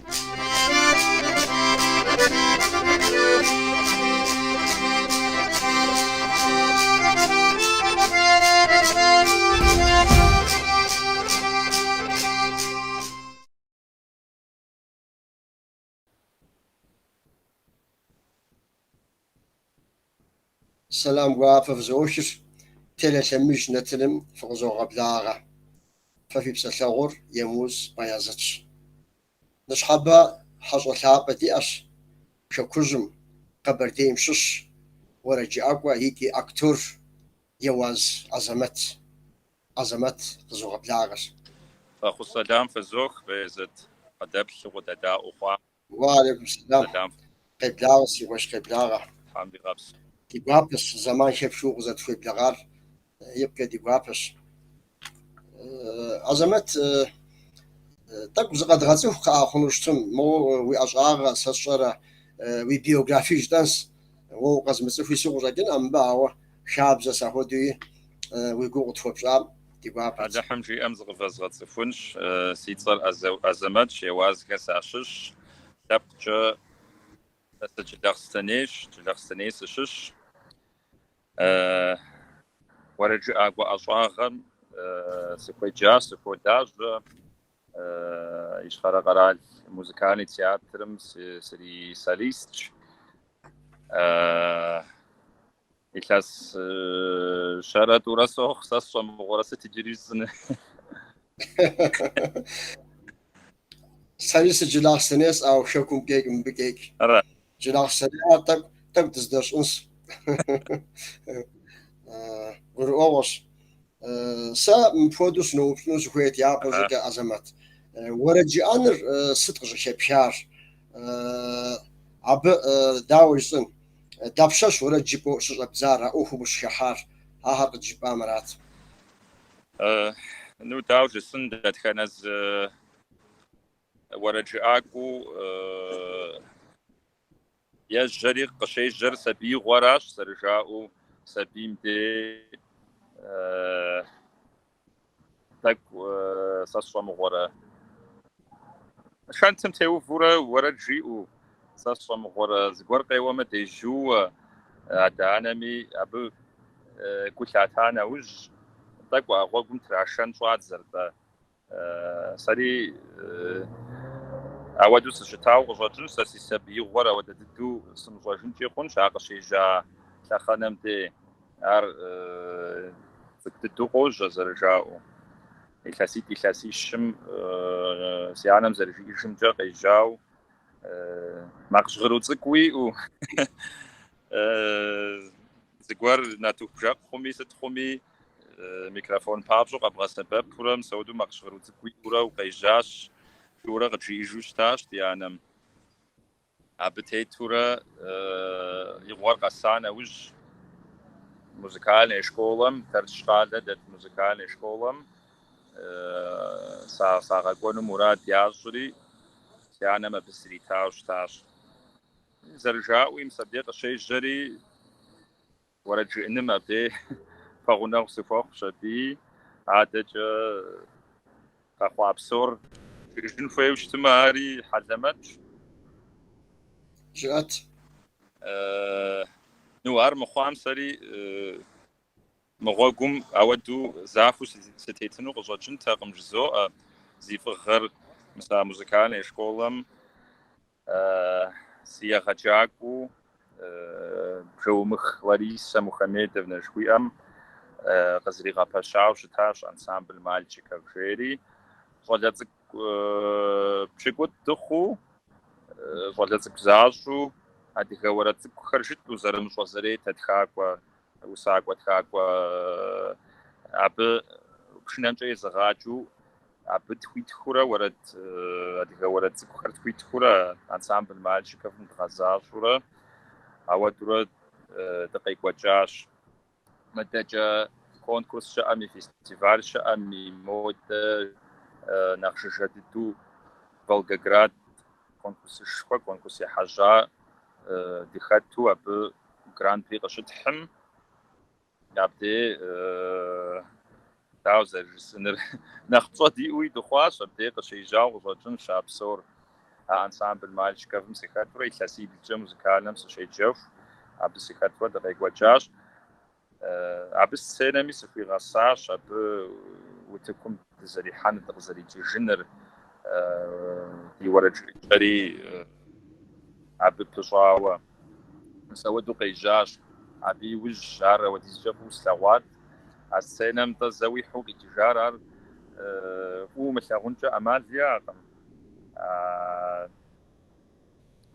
السلام وافف زوشر تلاشمش نتلم فغزوغ بلاغة ففي بسلغور يموز بيازتش نشحبا حصو ثابة دياش شكوزم قبر ديم شش ورجي أقوى هيكي أكتور يواز عزمت غزوغ بلاغة أخو السلام في الزوخ بيزت قدبش ودداء أخوة وعليكم السلام سلام قيب لاغة سيوش قيب لاغة حامد غابس تيقابس زمان شاف شو غزت في بلاغار يبقى تيقابس عزمت так زغدغزو خنوشتم مو وي اشعار سشرة وي بيوغرافيش دانس و قزمت في سوق جاكن ام باو شاب سهودي وي قوت فبشام هذا تيغابت حمجي أمزغ فزغت سفنش سيتصل أزمت شواز كساشش تبقى تجدغستنيس شش ورجع أقوى أشواغم سكوي جاز سكوي داج يشخر قرال موزيكالي تياترم سري ساليست إلاس شارات وراسو خصاص مغرسة تجريزن سالس جلاخ سنيس او شوكم كيك مبكيك أرى جلاخ سنيس تك تزدرش انس ورؤوش سا مفودوس نوش خويت يا بزك ازمت ورجي انر صدق شبشار عب داوزن دابشش ورجي بو شبزارة اوه بشحار ها جيب امرات نو داوج سندت كانز ورجعاكو يجري قشي جر سبي غراش سرجاو سبيم دي تك ساسوا مغورا شانتم تيو فورا ورجيو ساسوا مغورا زغور قيومة دي جو دانمي ابو كوشاتانا وج تك واغوغم تراشان شوات زرتا سري أودو سجتاو غجاجن ساسي سبي غورا وددو سمجاجن تيخون شاقشي جا تخنم دي ار تدو قوج زرجاو إلاسي شم سيانم زرجي شم جا قيجاو ماقشغرو تسكوي و زغوار ناتو بجاق خومي ست خومي ميكروفون بابجو قبغا سبب برام سودو ماقشغرو تسكوي برا وقيجاش شورا غجي جوشتاش ديانم أبتيتورا يغوار قصانا وج موزيكالني شكولم ترشقالة دت موزيكالني شكولم ساغاقون مراد يازري سيانا ما بسري تاش زرجاوي مصدق شيء جري ورجع إنما بدي فغناغ سفاق شدي عادة أخواب سور جن فيوش تماري حزمت جات نوار مخوام سري مغوغم أودو زافو ستيتنو غجاجن تاقم جزو زيفغر مثلا موزيكالي إشكولم سياغا جاكو جومخ لاريسا محمدовна شويام غزريغا باشاو شتاش أنسامبل مالчика جيري ولازك بشكوت دخو ولازك زاشو هادي غوراتك خرجت وزرم شوزري تدخاكوا وساقوا تخاكوا أب بشنامجي زغاجو أب تويت خورا ورد هادي غوراتك خرجت تويت خورا أنسامبل مالчика من غزاشورا أودورا دقيق وجاش مدجا كونكورس شأمي فيستيفال شأمي مود نخشى جديدو فولغراد كونكورس شخوا كونكورس حاجة دخلتو أب جراند بري قشتحم يابدي داوزر سنر نخطو دي وي دخواش أبدي قشي جاو وجن شاب سور ансамбль мальчиков сыхатурэ илъэсиблкӏэ музыкальным сыщеджэху, абы сыхэтурэ дыкъекӏуэкӏащ. Абы сценэми сыхуигъэсащ, абы утыкум дызэрихьэныр, дыкъызэрикӏыжыныр, ди уэрэджыӏэри абы пыщӏауэ мис ауэдэу къежьащ. Абы иужь ар апхуэдизкӏэ фӏыуэ слъэгъуат. А сценэм тӏэ зэ уихьу къикӏыжар ар фӏыуэ умылъэгъункӏэ ӏэмал иӏэкъым.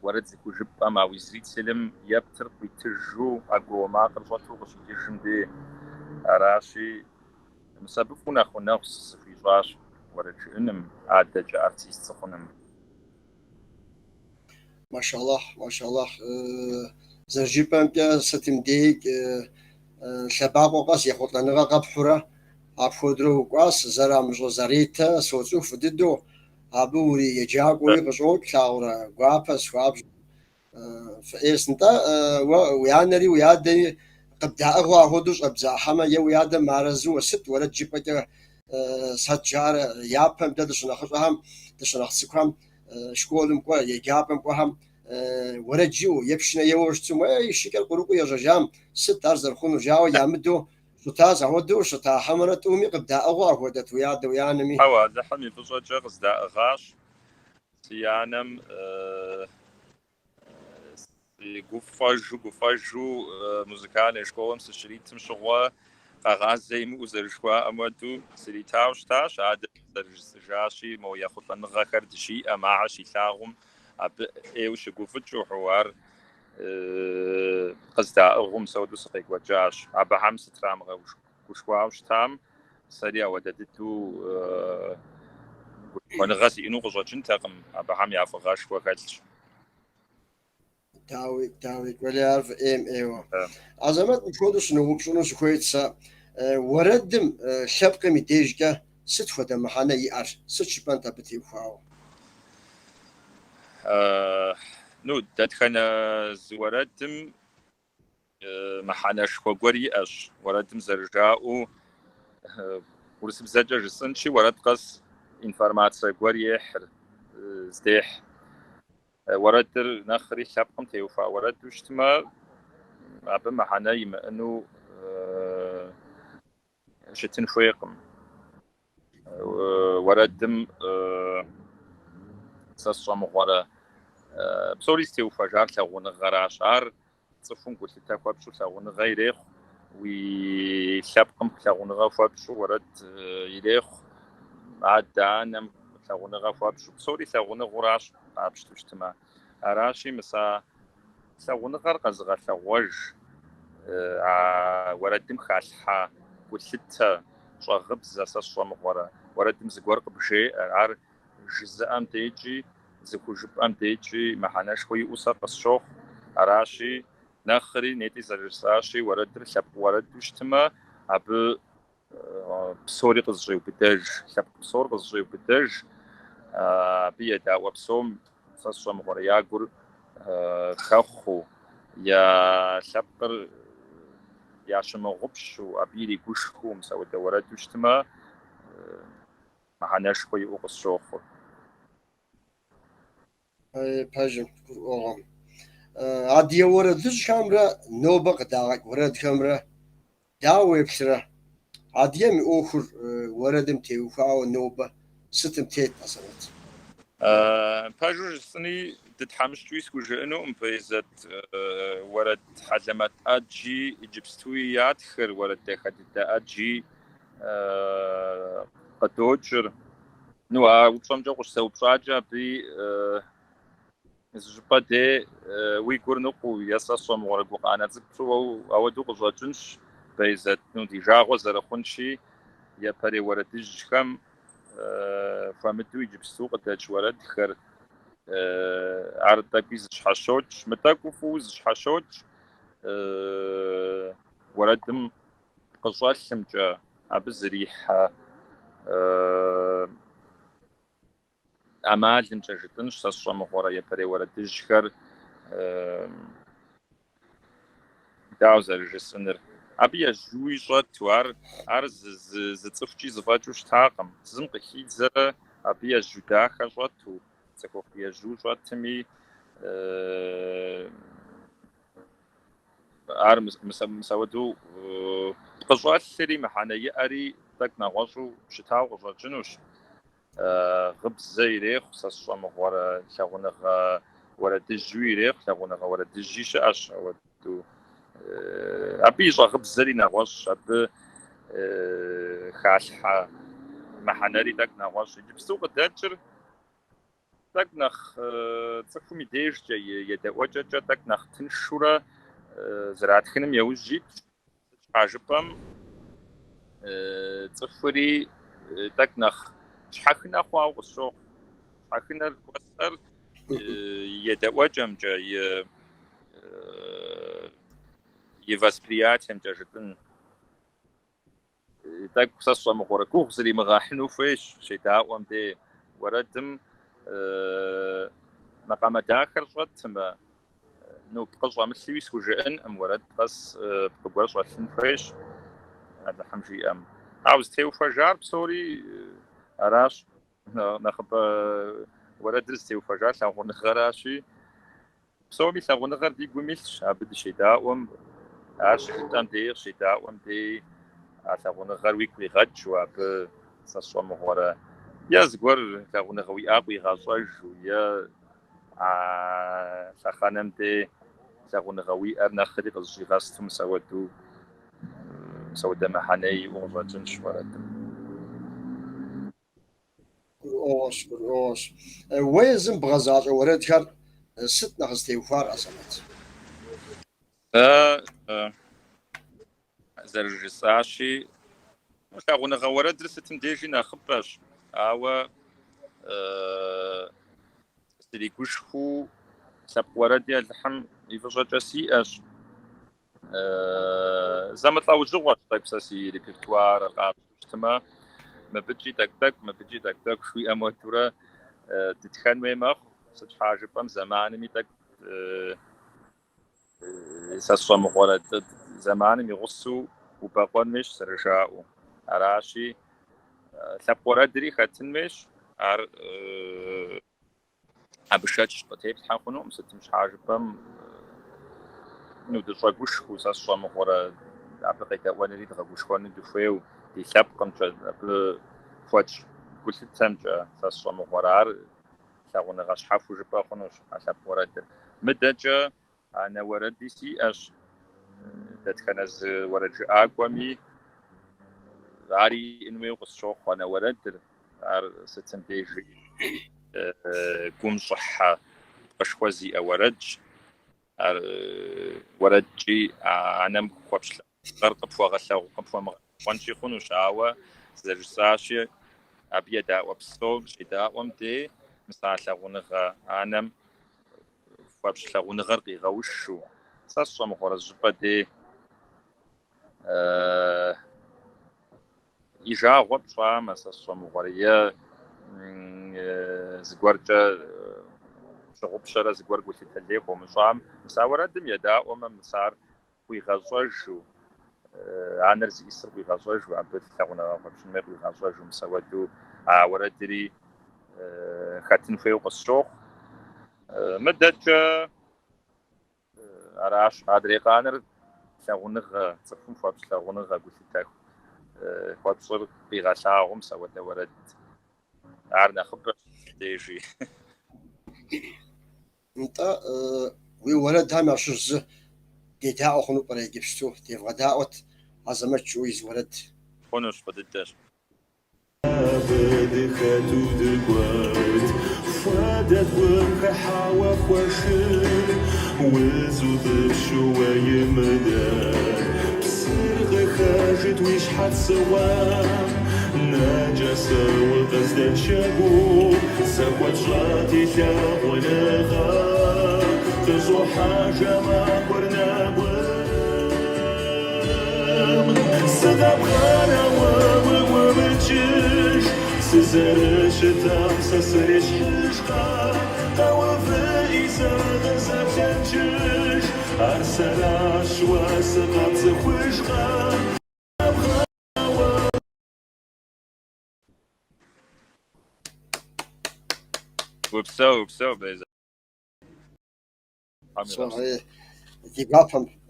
Уэрэд зыхужыпӏэм а уи зрителым ептыр къуитыжу аргуэру макъыр щӏэту къыщикӏыжым де. Аращи, мис абы фӏыуэ нэхъ гъунэгъу сыхуищӏащ уэрэджыӏыным, адэкӏэ артист сыхъуным. Машаллах, машаллах. Зэрыжыпӏэмкӏэ сытым дег лъэбакъуэ къэс ехъулӏэныгъэ къэпхьурэ апхуэдэу укӏуащ, зэрамыщӏэ зэритэ соцӏыху фӏы дыдэу. Абы ури еджакӏуэуи къыщӏоплъагъурэ гуапэ схуабжь. Фӏыӏейс нтӏэ уи анэри уи адэри къыбдаӏыгъыу апхуэдэу щӏэбдзахьэмэ, е уи адэм арэзу сыт уэрэд жыпӏэкӏэ сэт жарэ япэм дэ дыщынэхъыщӏэхэм, дыщынэхъ цӏыкӏухэм школым кӏуэ, еджапӏэм кӏуэхэм уэрэд жыӏэу епщынэ еуэу щытым, шыкӏэр кърукъуу ежьэжам, сыт ар зэрыхъунур жауэ ямыдэу щӏытащ. Апхуэдэу щытахьэмрэ тӏуми къыбдаӏыгъыу апхуэдэт уи адэ уи анэми. Алыхьым и фӏыщӏэкӏэ къыздаӏыгъащ. Си анэм гуфӏэжу музыкальной школым сыщритым щыгъуэ къэгъазэ имыӏэу зэрыжыхуаӏэм хуэдэу сритауэ щытащ. Адэ зэрыжысӏэжащи, мо ехъулӏэныгъэхэр дыщиӏэм, ахьэр щилъагъум, абы ӏейуэ щыгуфӏыкӏыу хъууэ ар къыздаӏыгъыу мис ауэдэу сыкъекӏуэкӏащ. Абыхьэм сытрамыгъэгушхуауэ щытам, сэри ауэдэ дыдэу гушхуэныгъэ сиӏэну къыщӏэкӏынтэкъым. Абыхьэм я фӏыгъэшхуэ хэлъщ. Дауи, кӏуэли ар фӏыӏейм ӏейуэ. Азэмэт мыпхуэдэу сыноупщӏыну сыхуейт сэ, уэрэдым лъэпкъым и дежкӏэ сыт хуэдэ мыхьэнэ иӏэр? Сыт жыпӏэнт абы теухуауэ? Дэтхэнэ зы уэрэдым мыхьэнэшхуэ гуэр иӏэщ. Уэрэдым зэрыжаӏэу урысыбзэкӏэ жысӏэнщи, уэрэд къэс информацие гуэр ехьыр, здехь. Уэрэдыр нэхъри лъэпкъым теухуа уэрэду щытмэ, абы мыхьэнэ имыӏэну щытын хуейкъым. Уэрэдым сэ сщӏэмыгъуэрэ псори зытеухуэжар лъагъуныгъэращ. Ар цӏыхум гу лъытэ хуэпщӏу лъагъуныгъэ ирехъу, уи лъэпкъым лъагъуныгъэ хуэпщӏу уэрэд ирехъу, адэ-анэм лъагъуныгъэ хуэпщӏу. Псори лъагъуныгъуэращ къапщту щытымэ. Аращи, мис а лъагъуныгъэр къэзыгъэлъэгъуэж а уэрэдым халъхьа гулъытэ, щӏэгъыбзэ сэ сщӏэмыгъуэрэ. Уэрэдым зыгуэр къыбжеӏэ, ар жызыӏэм дежи, зыхужыпӏэм дежи мыхьэнэшхуэ иӏэу сэ къысщохъу. Аращи, нэхъри нетӏи зэрыжысӏащи, уэрэдыр лъэпкъ уэрэду щытымэ, абы псори къызыщӏеубыдэж, лъэпкъ псор къызыщӏеубыдэж. Абы едаӏуэ псом сэ сщӏэмыгъуэрэ я гур хэхъуу, я лъэпкъыр ящымыгъупщу, абы иригушхыу мис ауэдэ уэрэду щытымэ, мыхьэнэшхуэ иӏэу къысщохъур. Пэжым гурыӏуэгъуэм. Адыгэ уэрэдыжьхэмрэ нобэ къыдагъэкӏ уэрэдхэмрэ дауэ уеплърэ? Адыгэм и ӏуэхур уэрэдым теухуауэ нобэ сытым тет Азэмэт? Пэжу жысӏэни дытхьэмыщкӏуи схужыӏэнукъым. Пэжэт уэрэд хьэлэмэт ӏэджи иджыпстуи ятхыр, уэрэд дахэ дыдэ ӏэджи къыдокӏыр. А упщӏэмкӏэ къыщызэупщӏакӏэ абы зы щӏыпӏэ де уи гур ныкъуу, е сэ сщӏэмыгъуэрэ гукъанэ цӏыкӏу ауэдэу къыщӏэкӏынщ. Пэжэт ди жагъуэ зэрыхъунщи, епэрей уэрэдыжьхэм хуэмыдэу иджыпсту къыдэкӏ уэрэдхэр ар тӏэкӏуи зыщхьэщокӏ, мы тӏэкӏу фӏыуэ зыщхьэщокӏ. Уэрэдым къыщӏэлъымкӏэ абы зрихьэ ӏэмалымкӏэ жытӏынщ сэ сщӏэмыгъуэрэ епэрей уэрэдыжьхэр дауэ зэрыжысӏэныр. Абы ежьуи щӏэту, ар зы цӏыхукӏи зыфӏэкӏыу щытакъым. Зым къыхидзэрэ абы ежьу дахэ щӏэту, цехов ежу шатми ар مسودو قشوالري محانا يأري تك نغوشو شتاو قشوالجنوش غب زيريخ ساسوام غورا شاغونغ ورا دجويريخ شاغونغ ورا دجيش اش ودو ابي غب زري نغوش اب خالحه محنري تك نغوش بسوق داتشر تك نخ تسكمي ديش جاي يدوجا تك نخ تنشورا زرعت خنم يوجيت عجبم تفري تك نخ شحخنا خواو قصو شحخنا القصر يدوجم جاي يفاسبرياتهم جاجتن так قصص مغرقوخ زري مغاحنو فيش شتاء ومدي وردم مقام داخل شوتما نو بقصوا مثلي سوجئن ام ورد بس بقصوا شوتن فيش هذا حمشي ام عاوز تيو فجار بسوري اراش نخب ورد درس تيو فجار لاغو نخراشي بسوري لاغو نغر دي قميلش عبد شتاء وم عاش حتى ندير شتاء ومدي لاغو نغر ويكلي غد شواب ساسوا مغورا يا زغور لاغو نغوي اقوي غاصواج ويا سخانم دي ساغون غوي ارنا خدي قصي غاستم سودو سودا محني وغاتن شوارد اوش ويزن بغزاج ورد كار ست نغستي وفار أصمت زرجساشي ساغون غورد درستم ديجي ناخباش اوا سري كوشخو سابورا ديال اللحم يفجر سيئاش زعما طاو جوغ طيب ساسي ريبرتوار قاعد تما ما بتجي تك ما بتجي تك شوي اموتورا تتخان ميمخ سج حاجه بام زمان مي تك ساسوا مغولا زمان مي غسو وباقون مش سرجاو اراشي سابورا دري خاتن مش ار أبشتش بتهيب حاخنو مش حاجة بام نو دشاقوش وساس شام خورا أبقيت وانا ريد غوش خان دفيو دي سب كنت أب فوتش كل تمجا ساس شام خورا ساقونا غاش حافو جبا خنوش عسب ورد مدجا أنا ورد دي سي أش تتخنز ورد أقوامي عاري إنوي قصوخ وانا ورد عار ستم بيجي قوم صحة بشوازي أورج ورجي أنا مخبش غرق بفوا غساو بفوا مغنشي خونو شاوة زرساشي أبي داء وبسوق شداء ومدي مساعة غنغا أنا مخبش غنغرقي غوشو ساسو مخورز بدي إيجا وبشوا مساسو مخورية زغورجا شغب شرا زغور قلت تليق ومصام مساورة دم يداء وما مسار ويغزوجو عنرز يسر ويغزوجو عبد ثغنا فبشن ميق ويغزوجو مساودو وردري خاتن فيو قصوخ مدد أراش عادري قانر ثغنغ تصفون فبش ثغنغ قلت تاكو فبصر بيغساهم ساودا ورد عارنا خبر ديجي انت وولد هم عشوز ديتا أخنو بري جبستو تيف غداوت عزمت شويز ولد خونوش بددش بدخاتو دقوات فادت وكحاوة خوشر وزود شوية مدار بصير خاجت ويش حد سوام نجاسة وغزدت شابو سوت شاتي ثاب ونغا تزو حاجة ما قرنا صدام خانا ومبتشش سزرش تام سسرش حشقا قوافا إيسا غزاب تنشش أرسلاش واسقات زخوشقا وبسو بيزا صحيح دي قافهم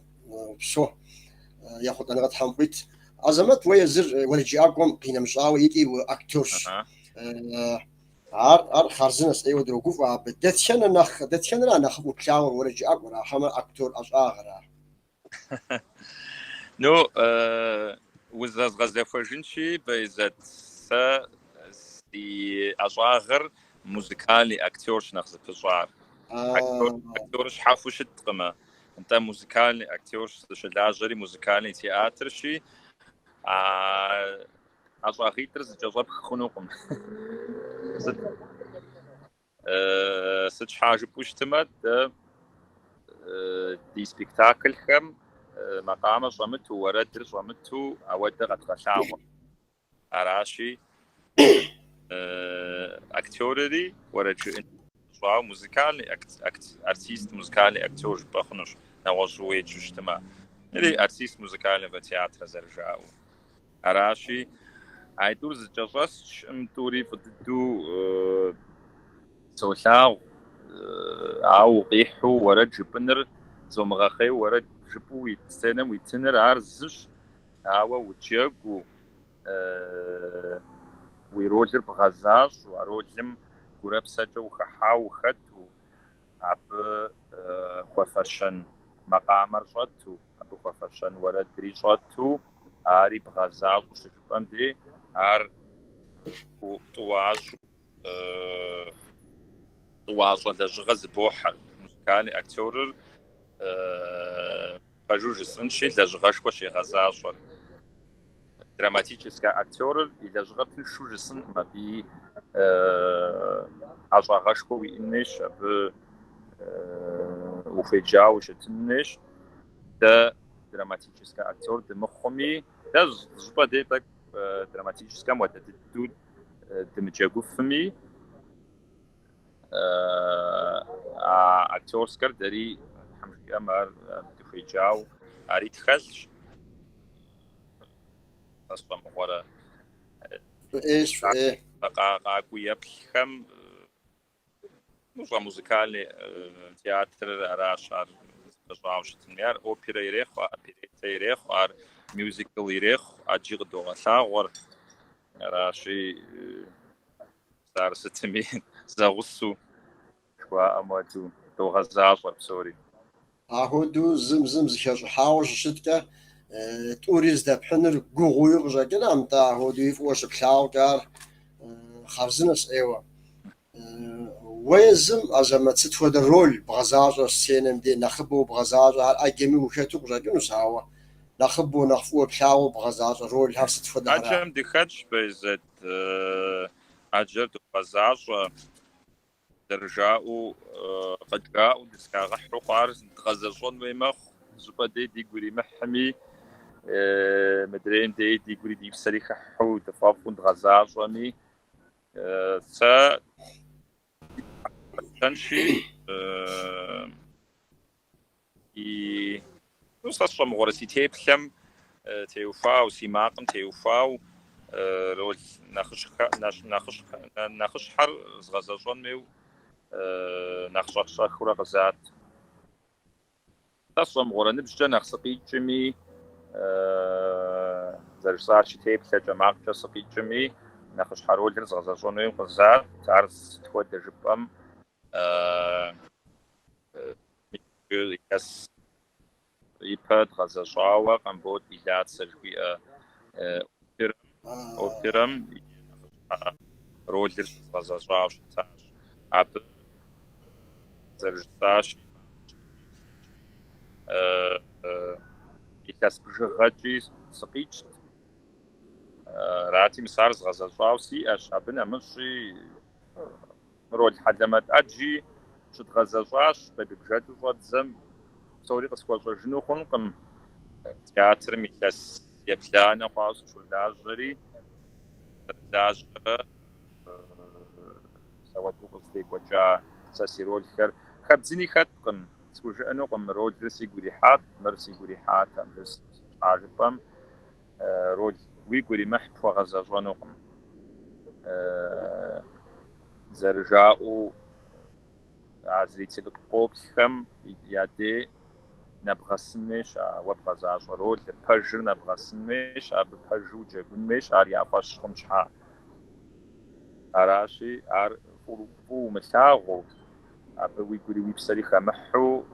بسو ياخد أنا قد بيت عزمت ويزر ولجياكم قينا مشاوي يجي وأكتورش عار خارزنس أيوة دروقوف بدتشن أنا نخ وكلاون ولجياك ولا حما أكتور أشاغرا نو وزاز غزافوجنشي بيزات سا دي أشاغر موسيقالي أكتورش نخزف الشعر أكتورش حافوش التقمة انت موسيقالي أكتورش شلاجري موسيقالي تياترشي أشاغيترز جواب خنوقم ست حاجة بوش تمد دي سبيكتاكل خم مقام صمت ورد صمت أود غتغشاوة أراشي أكتوري ورجو شواو موسيقالي أرتيست موسيقالي أكتور بخنوش نوجوي جوجتما اللي أرتيست موسيقالي بتياتر زرجاو أراشي عيدور زجاجاس متوري فددو سولاو أو قيحو ورد جبنر زومغاخي ورد جبو يتسنم ويتنر عرزش أو وتشيغو ويروجر بغزاز وروجم قرب سجو خحاو خدو عب خوفشن مقام رشدو عب خوفشن ورد ريشدو عاري بغزاز وشجبان دي عار وطواج طواج لجغز بوحة موسيقالي أكتورر بجوج سنشي لجغش وشي غزاشر драматический актер и даже غطن شو جسن ما بي عشاغشكو وينش ب وفيجاو شتنش ده драматический актер دمخمي ده زبا دي так драматический مودة تدود دمجاقو فمي актер скар дари حمشي أمر دفيجاو أريد خلش أصلا مغورة إيش إيه قاقوية بخم نوع موسيقالي تياتر أراشار بجاوش تنمير أوبرا يريخ وأبيريتا يريخ وأر ميوزيكال يريخ أجيغ دوغالا ور أراشي صار ستمين زغسو شوا أمواتو دوغازاش وبسوري أهودو زمزم زكاش حاوش شتكه توريز ده بحنر جوغوي غجاكن أم تا هودو يفوش بلاو كار خارزنس أيوة ويزم أزم تتفود الرول بغزاجة السينم دي نخبو بغزاجة هل أجمي وشاتو غجاكن وساوا نخبو نخفو بلاو بغزاجة رول هل تتفود هرا أجم دخلش بيزت أجر بغزاجة درجاو قد جاء دسكا غحرو قارس غزاجون ويمخ زبا دي قولي محمي مدرين دي قولي دي بسريخ حو دفافون غزاجوني سا تنشي نصص مغورسي تيبلم تيوفاو سيماقم تيوفاو رول ناخش حر غزاجون ميو ناخش خورا غزات تصم غورا نبجة ناخسقي جمي زرسار شتيب سجماق جسقي جمي ناخش حرول درز غزاجون ميو غزات تعرس تود جبام يس يباد غزاجاوا قنبود إلات سجوي أوبرم رول درز غزاجاوا شتاش عب زرساش يكاس بجغاجي سقيت راتي مسارز غزاجاو سي أشابنا مشي رول حدمت أجي شد غزاجاش ببجاتو فاد زم سوري قسكوا جنو خنقم تياتر ميكاس يبلانا قاس شو لاجري لاجرة سوات وقصديك وجا ساسي رول خير خبزني خطقم سوج أنو قم رول درسي قولي حات مرسي قولي حات مرسي عاجبم رول وي قولي محب وغزاجوانو قم زرجاو зритель-къоплъхэм я дей нэбгъэсын хуейщ а уэ бгъэзащӏэ ролыр, пэжыр нэбгъэсын хуейщ, абы пэжу уджэгун хуейщ, ар яфӏэщ хъун щхьа. Аращи, ар фӏыуэ умылъагъуу, абы уи гури уи псэри хэмыхьу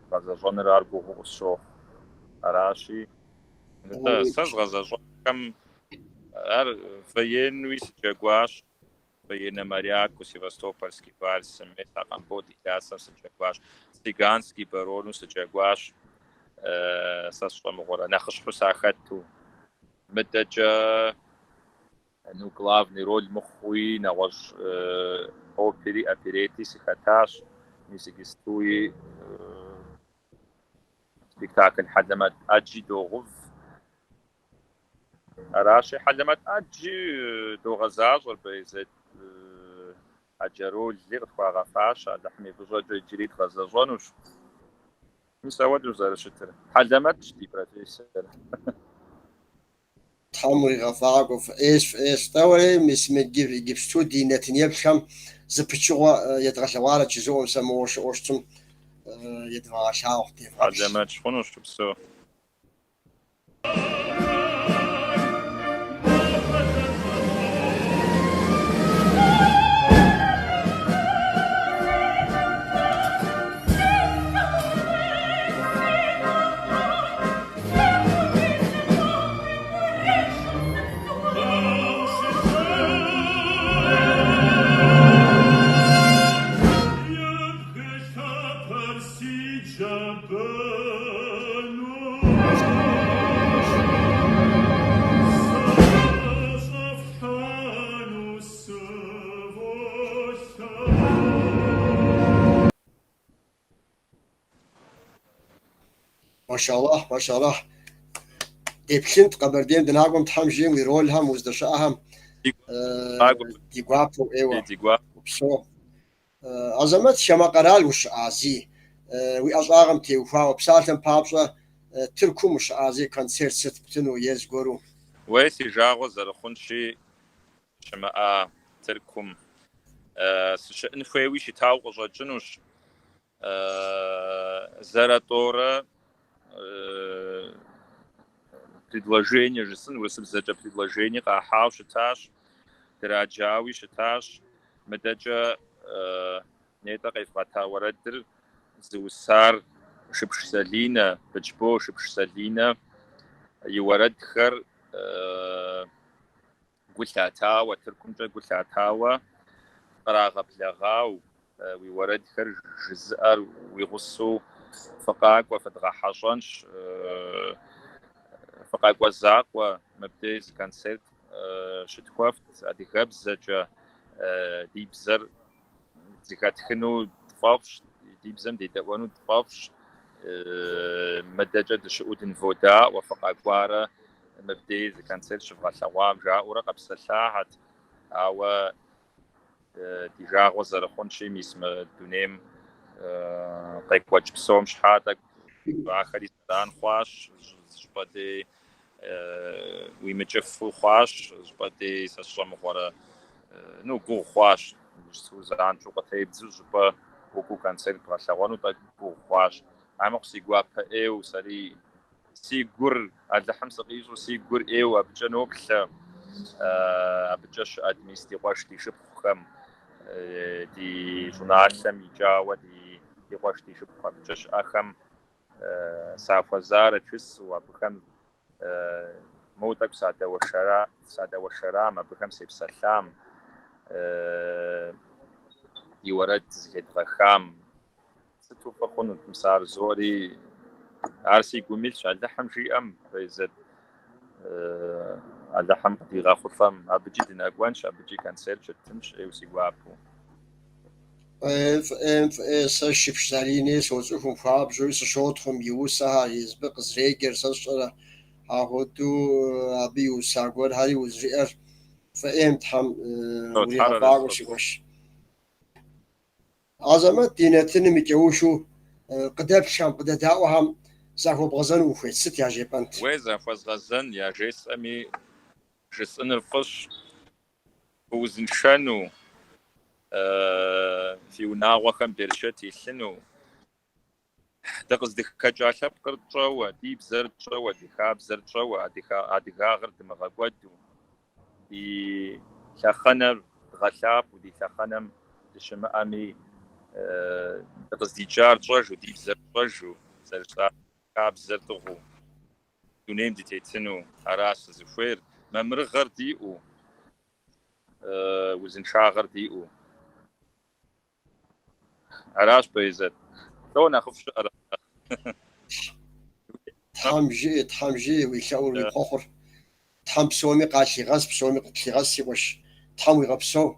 бгъэзэщӏэныр ар гугъуу къысщохъу. Аращи, сэ згъэзэщӏэнхэм ар военуи сыджэгуащ, военный моряк у Севастопольский вальсым, Сакъамбот и классом сыджэгуащ, Цыганский барону сыджэгуащ, сэ сщӏэмыгъуэрэ нэхъыщхьу сахэту. Мыдэкӏэ главный роль мыхъуи нэгъуэщӏ опери, оперети сыхэтащ, мисыгистуи спектакль Хьэлэмэт ӏэджи догъув. Аращи, Хьэлэмэт ӏэджи догъэзащӏэр Баязэд Аджэролли къытхуагъэфащ, Алыхьым и фӏыщӏэкӏэ иджыри дгъэзэщӏэнущ. Мис ауэдэу зэрыщытыр. Хьэлэмэтщ ди профессор. Тхьэм уригъэфӏакӏуэ фӏыӏейщ тӏэуэри, мис мы иджыпсту ди нэтынеплъхэм зыпычыгъуэ едгъэлъэгъуарэ чызуӏум сэ мыуэ щыӏущтым едвгъэлъагъу девгъэплъ. Хьэлэмэтщ хъунущ псо. ما شاء الله ما شاء الله. ديبلنت قبردين دناقم تحم جيم ويرولهم وزدشاهم ديقوابو ايوه وبسو عظمت شما قرال وش عازي ويأشاغم تيوفا وبسالتن بابشا تركو مش عازي كونسيرت ست بتنو يزغورو ويسي جاغو زرخونشي شما تركم سشأن فويوي شتاو قجنوش زراتورا предложение же сын высылзэкӏэ предложение къахьау щытащ, драджауи щытащ, мыдэкӏэ нетӏэ къефгъэта уэрэдыр зыусар Шыпш Салинэ, Бычбо Шыпш Салинэ и уэрэдхэр гу лъатауэ, Тыркумчӏэ гу лъатауэ кърагъэблэгъау уи уэрэдхэр жызыӏэр уи гъусэу фыкъакӏуэ, фыдгъэхьэщӏэнщ, фыкъакӏуэ закъуэ, мыбдеж концерт щытхуэфт адыгэбзэкӏэ, ди бзэр зыхэтхыну тфӏэфӏщ, ди бзэм дедэӏуэну тфӏэфӏщ, мыдэкӏэ дыщыӏэу дынводаӏуэ, фыкъакӏуарэ мыбдеж концерт щывгъэлъэгъуам жаӏэурэ къэпсэлъагъэт, ауэ ди жагъуэ зэрыхъунщи, мис мы дунейм къекӏуэкӏ псом щхьа тӏэкӏу ахэри зэран хъуащ, щӏыпӏэдей уимыкӏыфу хъуащ, щӏыпӏэдей сэ сщӏэмыгъуэрэ гугъу хъуащ, занщӏэу къытебзу щӏыпӏэ уэгу концерт бгъэлъэгъуэну тӏэкӏу гугъу хъуащ. Амыхъу си гуапэ ӏейуэ сэри си гур Алыхьым сыкъищӏу си гур ӏейуэ абыкӏэ ноплъэ, абыкӏэ щыӏэ мис ди къуэш ди шыпхъухэм, ди журналхэм икӏауэ ди къуэш ди шыпхъу абыкӏэ щыӏэхэм сахуэзарэ чысу, абыхэм моуэ тӏэкӏу садэуэшэрам, абыхэм сепсэлъам, ди уэрэд зыхедгъэхам. Сыту фӏы хъунут мис ар зори, ар си гум илъщ Алыхьым жиӏэм, Баязэд Алыхьым къыдигъэхъулӏэм, абыкӏи дынэкӏуэнщ, абыкӏи концерт щытынщ, ӏейуэ си гуапэу. сэ Шыпш Салини соцӏыхум хуабжьэуи сыщотхъум и усэхьэр езыбы къызрекӏыр сэ сщӏэрэ ахуэдэу абы и уса гуэрхэри узриӏэр фӏыӏейм Тхьэм уригъэфӏакӏуэ си ӏуэщ. Азэмэт ди нэтыным и кӏэушэу къыдэплъхэм, къыдэдаӏуэхэм захуэбгъэзэну ухуейт, сыт я жепӏэнт? Уей захуэзгъэзэн я жесӏэми жысӏэныр фӏыщ, узыншэну, في وناغوخم برشتي لنو دقز دكاجا لبقر تشوا دي بزر تشوا دي خاب زر تشوا دي غاغر دمغاغودو دي شاخنر غشاب ودي شاخنم تشمامي دقز دي جار تشوا دي بزر تشوا زر خاب زر تغو دونيم دي تيتسنو اراس زفير ممرغر ديو وزن شاغر ديو اراس بيزت تو ناخذ شعر تحمجي ويشاور ويخوخر تحم بسومي قاشي غاز بسومي قتلي غاز سيوش تحم ويغبسو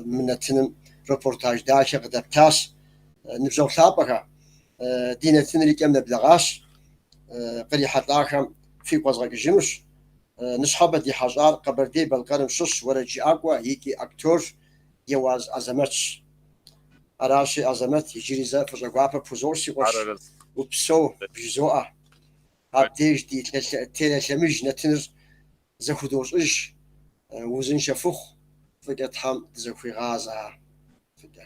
من تنم ريبورتاج داشا قد بتاس نبزو ثابها دينا تنري كم نبلغاش قري حتاخم في قزغة جنوش نصحابة دي حجار قبردي بالقرن شش ورجي أقوى يكي أكتور يواز أزمتش أراشي أزمت يجري زي فجأة بوزورسي وش وبسو بجزوءة هاتيج دي تلاشمج نتنر زخدوش إيش وزن شفوخ فجأة حم زخوي غازها فجأة